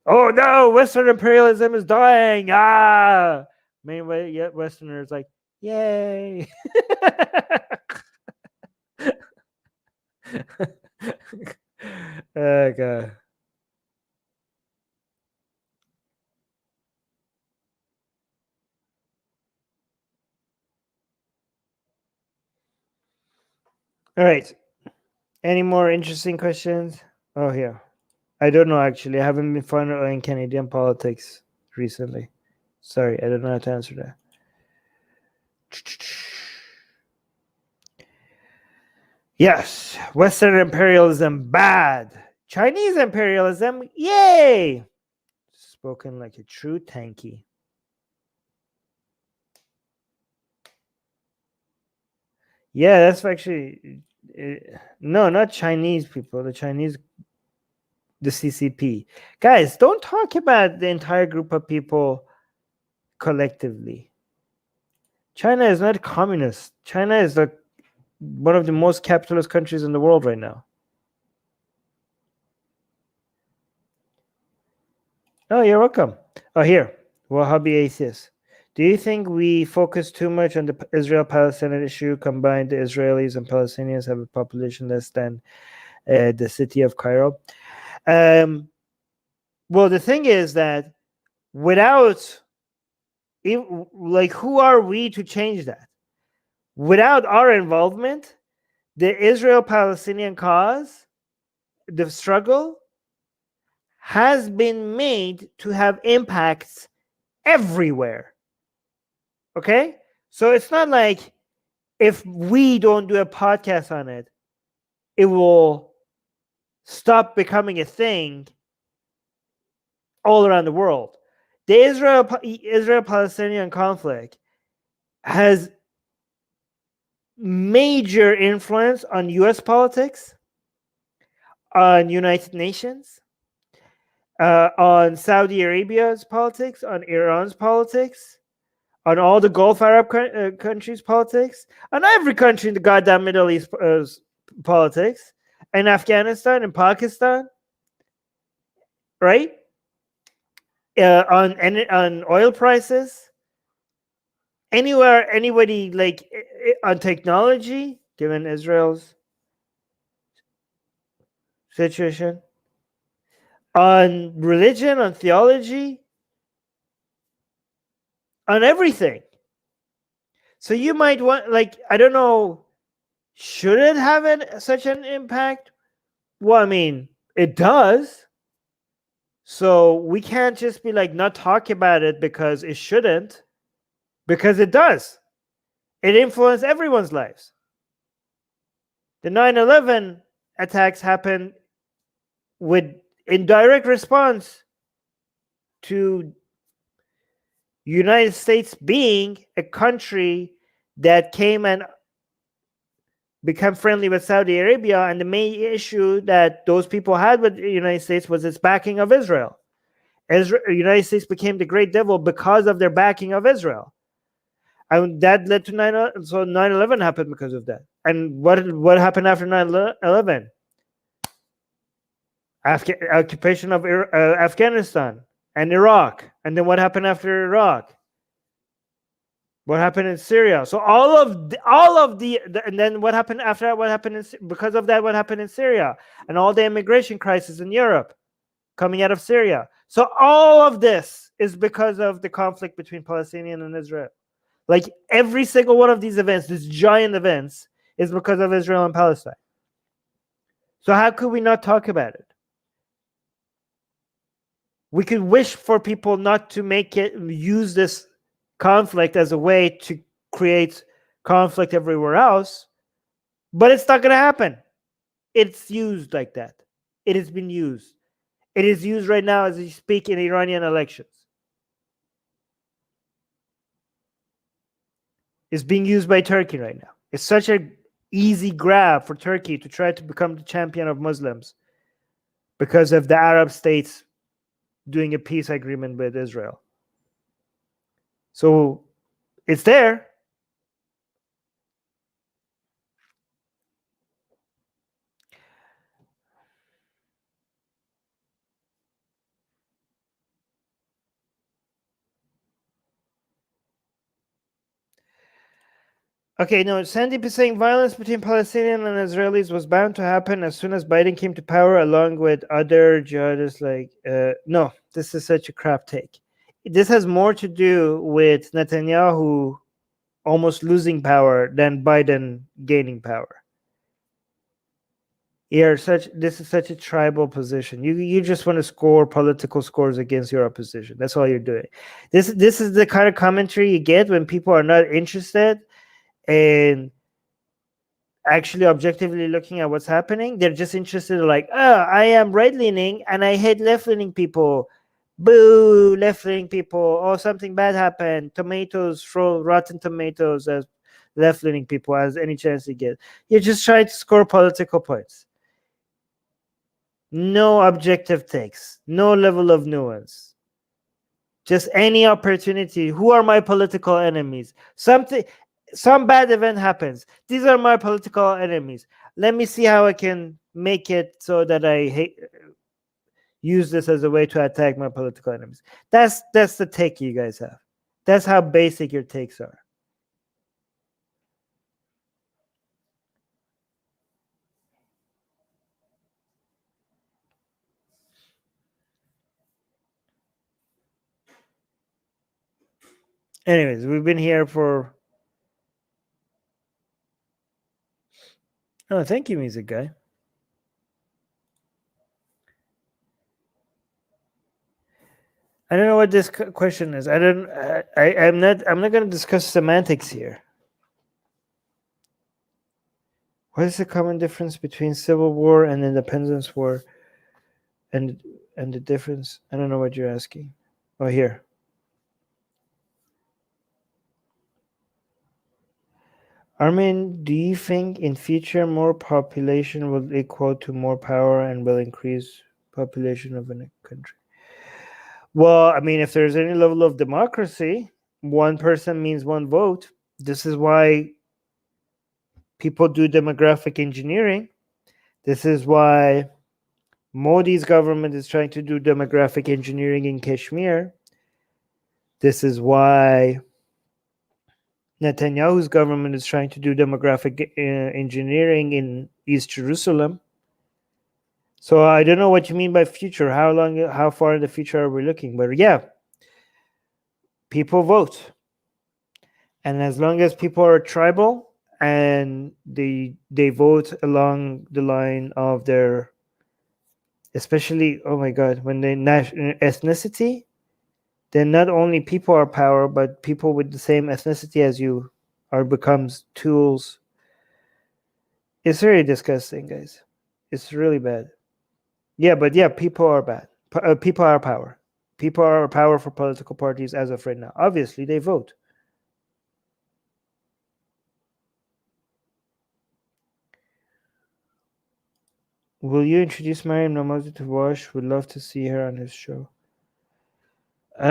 Oh no, Western imperialism is dying. Meanwhile, yet Westerners like, yay. Oh god. All right. Any more interesting questions? Oh, here. I don't know, actually. I haven't been following Canadian politics recently. Sorry, I don't know how to answer that. Yes, Western imperialism, bad. Chinese imperialism, yay! Spoken like a true tanky. Yeah, that's actually... no, not Chinese people. The CCP. Guys, don't talk about the entire group of people collectively. China is not communist. China is one of the most capitalist countries in the world right now. Oh, you're welcome. Oh, here. Wahhabi atheist. Do you think we focus too much on the Israel-Palestinian issue? Combined, the Israelis and Palestinians have a population less than the city of Cairo. Well, the thing is that without, who are we to change that? Without our involvement, the Israel-Palestinian cause, the struggle, has been made to have impacts everywhere. Okay? So it's not like if we don't do a podcast on it, it will stop becoming a thing all around the world. The Israel-Palestinian conflict has major influence on US politics, on United Nations, on Saudi Arabia's politics, on Iran's politics, on all the Gulf Arab countries' politics, on every country in the goddamn Middle East politics, and Afghanistan and Pakistan, right? On oil prices, anywhere, anybody, like on technology, given Israel's situation, on religion, on theology, on everything. So you might want, like, I don't know, should it have such an impact? Well, I mean, it does. So we can't just be like not talk about it because it shouldn't, because it does. It influenced everyone's lives. The 9/11 attacks happened in direct response to United States being a country that came and become friendly with Saudi Arabia, and the main issue that those people had with the United States was its backing of Israel. United States became the great devil because of their backing of Israel, and that led to 9/11 happened because of that. And what happened after 9/11? Occupation of Afghanistan and Iraq, and then what happened after Iraq? What happened in Syria? So all of the and then what happened after that? What happened because of that? What happened in Syria and all the immigration crisis in Europe coming out of Syria? So all of this is because of the conflict between Palestinian and Israel. Like every single one of these events, these giant events, is because of Israel and Palestine. So how could we not talk about it? We could wish for people not to use this conflict as a way to create conflict everywhere else, but it's not going to happen. It's used like that. It has been used. It is used right now as we speak in Iranian elections. It's being used by Turkey right now. It's such an easy grab for Turkey to try to become the champion of Muslims because of the Arab states doing a peace agreement with Israel. So it's there. Okay, no, Sandeep is saying violence between Palestinians and Israelis was bound to happen as soon as Biden came to power, along with other jihadists like... no, this is such a crap take. This has more to do with Netanyahu almost losing power than Biden gaining power. This is such a tribal position. You just want to score political scores against your opposition. That's all you're doing. This is the kind of commentary you get when people are not interested and actually objectively looking at what's happening. They're just interested in like, oh, I am right-leaning and I hate left-leaning people. Boo, left-leaning people. Oh, something bad happened. Tomatoes, throw rotten tomatoes as left-leaning people as any chance you get. You're just trying to score political points. No objective takes. No level of nuance. Just any opportunity. Who are my political enemies? Some bad event happens. These are my political enemies. Let me see how I can make it so that I use this as a way to attack my political enemies. That's the take you guys have. That's how basic your takes are. Anyways, we've been here for... Oh, thank you, music guy. I don't know what this question is. I'm not going to discuss semantics here. What is the common difference between civil war and independence war? And the difference? I don't know what you're asking. Oh, here. Armin, do you think in future more population will equal to more power and will increase population of a country? Well, I mean, if there's any level of democracy, one person means one vote. This is why people do demographic engineering. This is why Modi's government is trying to do demographic engineering in Kashmir. This is why Netanyahu's government is trying to do demographic engineering in East Jerusalem. So I don't know what you mean by future. How far in the future are we looking? But yeah, people vote. And as long as people are tribal and they vote along the line of their, especially, oh my god, when they ethnicity, then not only people are power, but people with the same ethnicity as you are becomes tools. It's really disgusting, guys. It's really bad. Yeah, but yeah, people are bad. People are power. People are power for political parties as of right now. Obviously, they vote. Will you introduce Mariam Namazi to Wash? Would love to see her on his show. I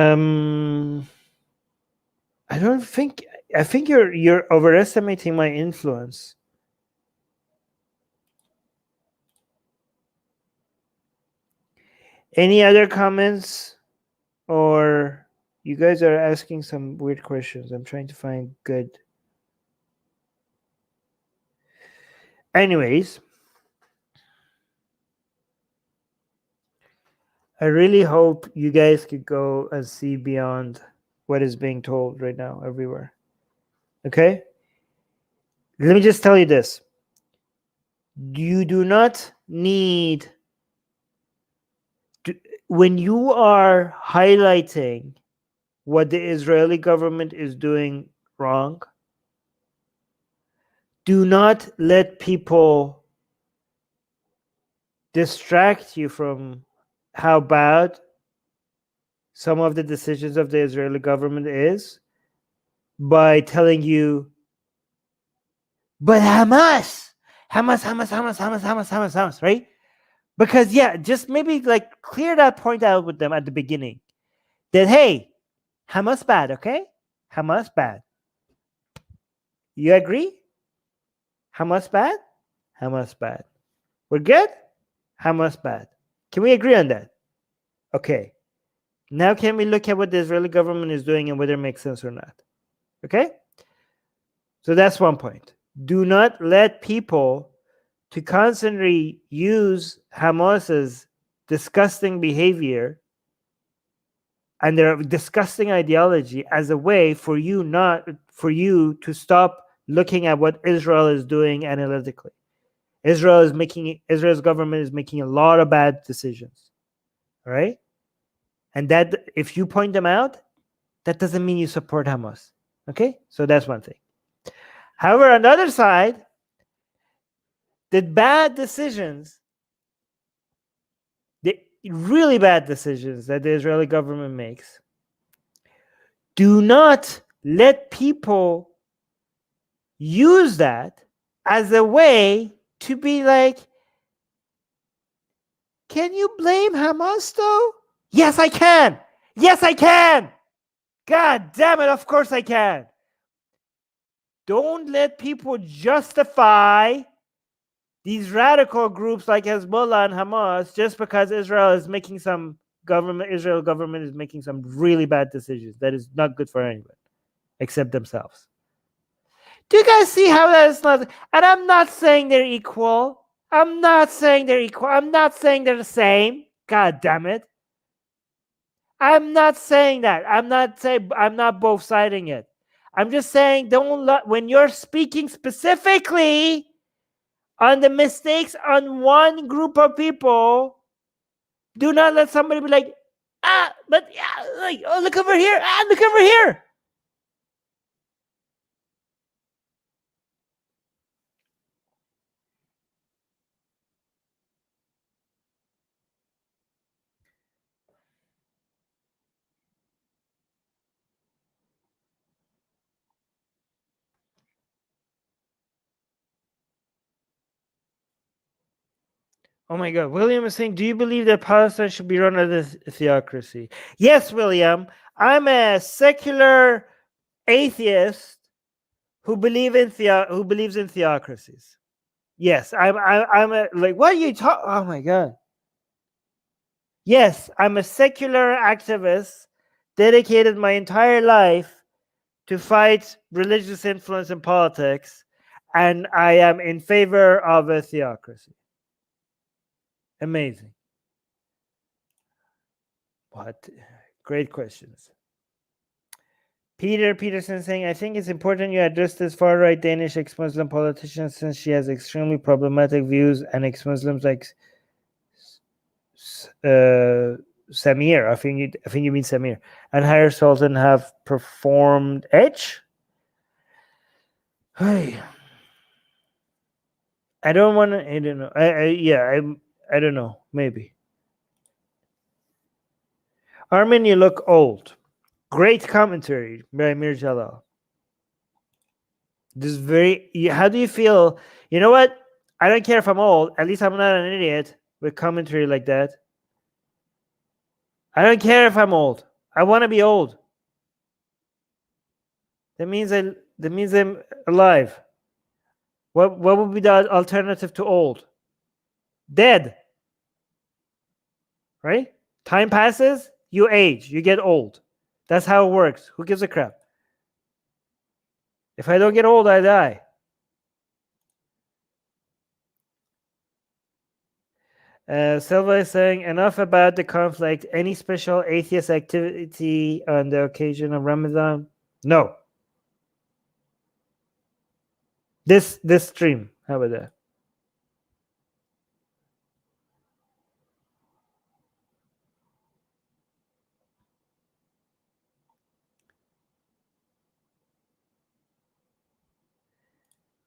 don't think. I think you're overestimating my influence. Any other comments, or you guys are asking some weird questions? I'm trying to find good. Anyways, I really hope you guys could go and see beyond what is being told right now everywhere. Okay? Let me just tell you this. You do not need to, when you are highlighting what the Israeli government is doing wrong, do not let people distract you from how bad some of the decisions of the Israeli government is by telling you, but Hamas, right? Because yeah, just maybe like clear that point out with them at the beginning. That hey, Hamas bad, okay? Hamas bad. You agree? Hamas bad? Hamas bad. We're good? Hamas bad. Can we agree on that? Okay. Now can we look at what the Israeli government is doing and whether it makes sense or not? Okay? So that's one point. Do not let people to constantly use Hamas's disgusting behavior and their disgusting ideology as a way for you to stop looking at what Israel is doing analytically. Israel's government is making a lot of bad decisions. All right? And that if you point them out, that doesn't mean you support Hamas. Okay? So that's one thing. However, on the other side, the bad decisions, the really bad decisions that the Israeli government makes, do not let people use that as a way to be like, can you blame Hamas though? Yes, I can. Yes, I can. God damn it, of course I can. Don't let people justify these radical groups like Hezbollah and Hamas just because Israel government is making some really bad decisions that is not good for anyone except themselves. Do you guys see how that is not? And I'm not saying they're equal. I'm not saying they're equal. I'm not saying they're the same. God damn it. I'm not saying that. I'm not both siding it. I'm just saying when you're speaking specifically on the mistakes on one group of people, do not let somebody be like, but yeah, like, oh, look over here. Look over here. Oh my God. William is saying, do you believe that Palestine should be run under theocracy? Yes, William. I'm a secular atheist who believes in theocracies. Yes, I'm a, like, what are you talking? Oh my God. Yes, I'm a secular activist dedicated my entire life to fight religious influence in politics, and I am in favor of a theocracy. Amazing. What? Great questions. Peter Peterson saying, I think it's important you address this far-right Danish ex-Muslim politician since she has extremely problematic views, and ex-Muslims like Samir, I think you mean Samir, and Higher Sultan have performed Edge. Hey, I don't want to. I don't know. I don't know. Maybe. Armin, you look old. Great commentary by Mir Jalal. This is very. How do you feel? You know what? I don't care if I'm old. At least I'm not an idiot with commentary like that. I don't care if I'm old. I want to be old. That means I'm alive. What would be the alternative to old? Dead. Right? Time passes, you age, you get old. That's how it works. Who gives a crap? If I don't get old, I die. Silva is saying, enough about the conflict. Any special atheist activity on the occasion of Ramadan? No. This stream. How about that?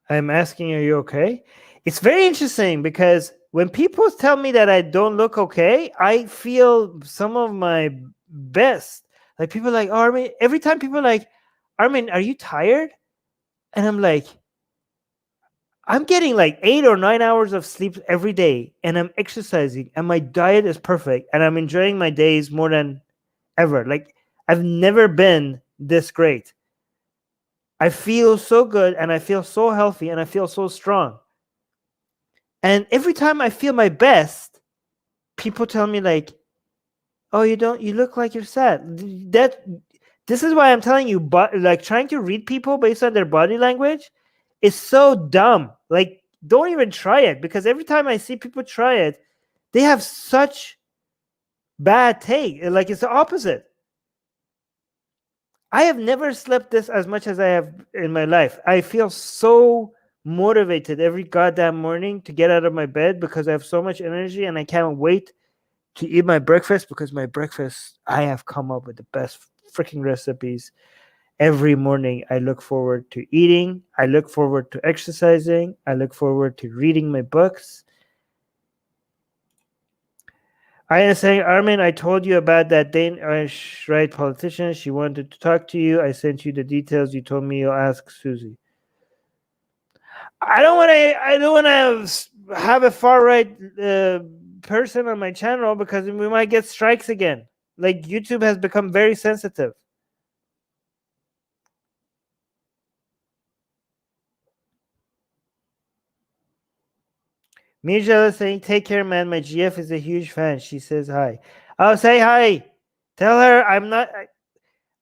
I'm asking, are you okay? It's very interesting because when people tell me that I don't look okay, I feel some of my best. Like people are like, oh, Armin, every time people are like, Armin, are you tired? And I'm like, I'm getting like 8 or 9 hours of sleep every day, and I'm exercising, and my diet is perfect, and I'm enjoying my days more than ever. Like I've never been this great. I feel so good, and I feel so healthy, and I feel so strong. And every time I feel my best, people tell me like, "Oh, you look like you're sad." This is why I'm telling you, but like trying to read people based on their body language is so dumb. Like, don't even try it, because every time I see people try it, they have such bad take. Like it's the opposite. I have never slept this as much as I have in my life. I feel so motivated every goddamn morning to get out of my bed because I have so much energy, and I can't wait to eat my breakfast, because my breakfast, I have come up with the best freaking recipes. Every morning I look forward to eating, I look forward to exercising, I look forward to reading my books. I am saying, Armin, I told you about that Danish right politician. She wanted to talk to you. I sent you the details. You told me you'll ask Susie. I don't want to have a far right person on my channel, because we might get strikes again. Like YouTube has become very sensitive. Mirja is saying, take care, man. My GF is a huge fan. She says hi. Oh, say hi. Tell her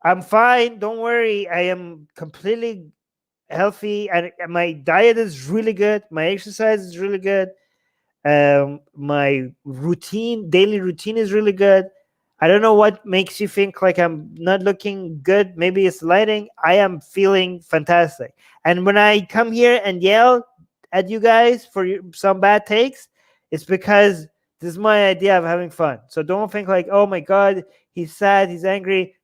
I'm fine. Don't worry. I am completely healthy, and my diet is really good. My exercise is really good. My daily routine is really good. I don't know what makes you think like I'm not looking good. Maybe it's lighting. I am feeling fantastic. And when I come here and yell at you guys for some bad takes, it's because this is my idea of having fun. So don't think like, oh my God, he's sad, he's angry.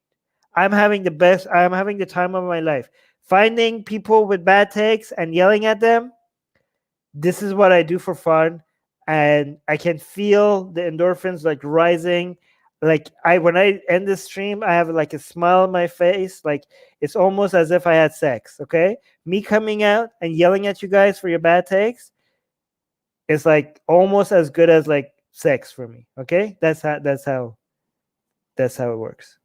I'm having the time of my life. Finding people with bad takes and yelling at them, this is what I do for fun. And I can feel the endorphins like rising. Like when I end the stream, I have like a smile on my face. Like it's almost as if I had sex. Okay, me coming out and yelling at you guys for your bad takes, is like almost as good as like sex for me. Okay, that's how it works.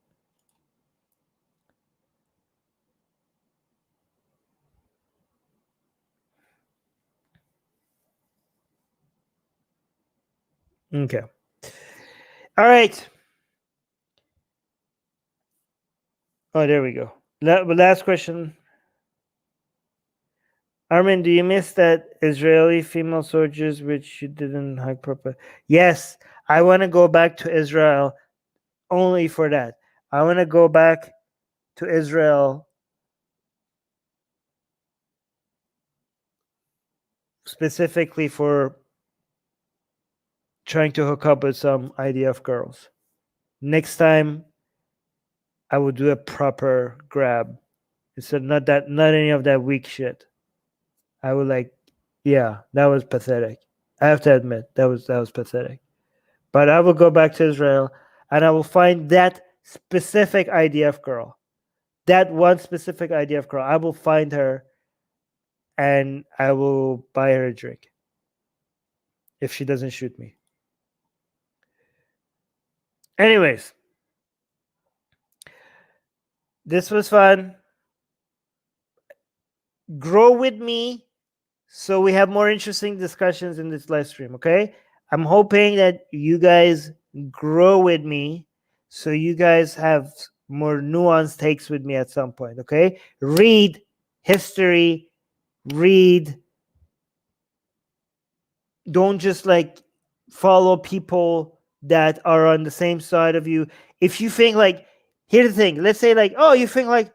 Okay. All right. Oh, there we go. Last question. Armin, do you miss that Israeli female soldiers which you didn't hug proper? Yes, I want to go back to Israel only for that. I want to go back to Israel specifically for trying to hook up with some IDF girls. Next time, I will do a proper grab instead not any of that weak shit. I would like, yeah, that was pathetic. I have to admit that was pathetic. But I will go back to Israel and I will find that specific IDF girl, that one specific IDF girl. I will find her and I will buy her a drink if she doesn't shoot me. Anyways, this was fun. Grow with me so we have more interesting discussions in this live stream, okay? I'm hoping that you guys grow with me so you guys have more nuanced takes with me at some point, okay? Read history, read. Don't just like follow people that are on the same side of you. If you think like, here's the thing, let's say like, oh, you think like,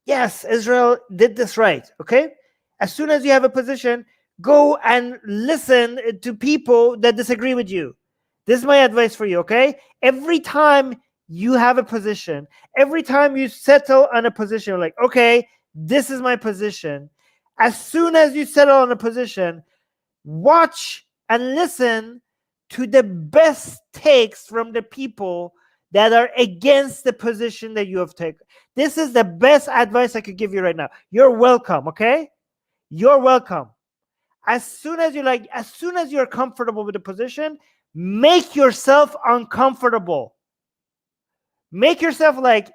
yes, Israel did this right, okay? As soon as you have a position, go and listen to people that disagree with you. This is my advice for you, okay? Every time you have a position, every time you settle on a position, like, okay, this is my position. As soon as you settle on a position, watch and listen to the best takes from the people that are against the position that you have taken. This is the best advice I could give you right now. You're welcome, okay? You're welcome. As soon as you're comfortable with the position, make yourself uncomfortable. Make yourself like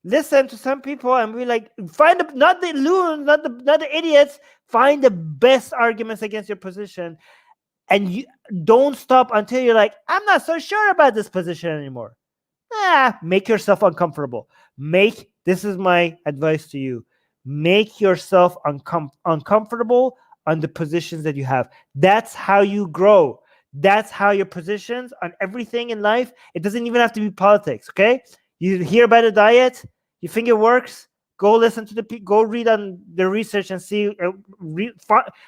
listen to some people and be like, find not the loons, not the idiots. Find the best arguments against your position, and you don't stop until you're like, I'm not so sure about this position anymore. Make yourself uncomfortable. This is my advice to you. Make yourself uncomfortable on the positions that you have. That's how you grow. That's how your positions on everything in life. It doesn't even have to be politics. Okay, you hear about a diet, you think it works. Go listen to go read on the research and see.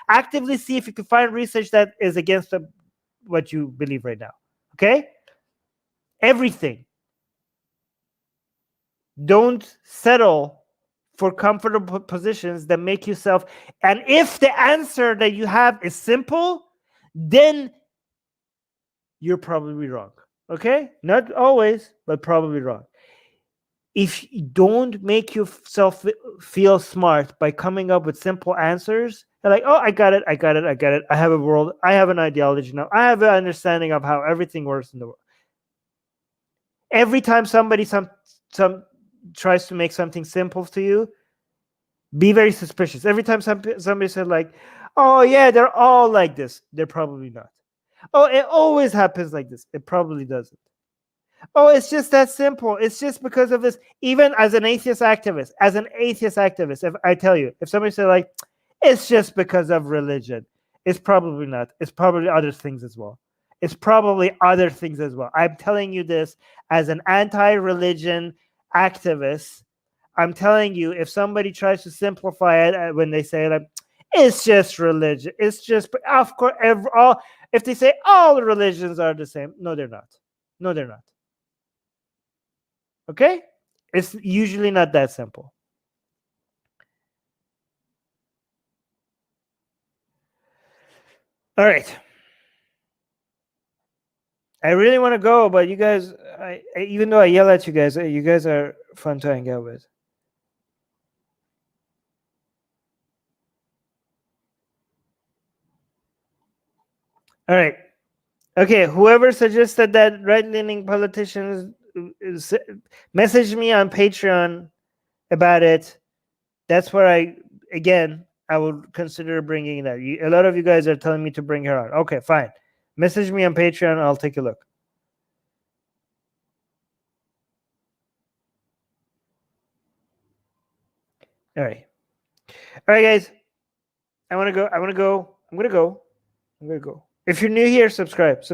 Actively see if you can find research that is against what you believe right now. Okay, everything. Don't settle for comfortable positions that make yourself. And if the answer that you have is simple, then you're probably wrong. Okay? Not always, but probably wrong. If you don't make yourself feel smart by coming up with simple answers, they're like, oh, I got it. I have a world. I have an ideology now. I have an understanding of how everything works in the world. Every time somebody tries to make something simple to you, be very suspicious. Every time somebody said like, oh yeah, they're all like this, they're probably not. Oh, it always happens like this, it probably doesn't. Oh, it's just that simple, it's just because of this. Even as an atheist activist, if I tell you, if somebody said like, it's just because of religion, it's probably not. It's probably other things as well. I'm telling you this as an anti-religion activist. I'm telling you, if somebody tries to simplify it when they say like, it's just religion, it's just, of course, if they say all religions are the same, no, they're not. Okay? It's usually not that simple. All right. I really want to go, but you guys, even though I yell at you guys are fun to hang out with. All right. Okay, whoever suggested that right-leaning politicians message me on Patreon about it. That's where I would consider bringing that. A lot of you guys are telling me to bring her on. Okay, fine. Message me on Patreon. I'll take a look. All right, guys. I want to go. I'm gonna go. If you're new here, subscribe.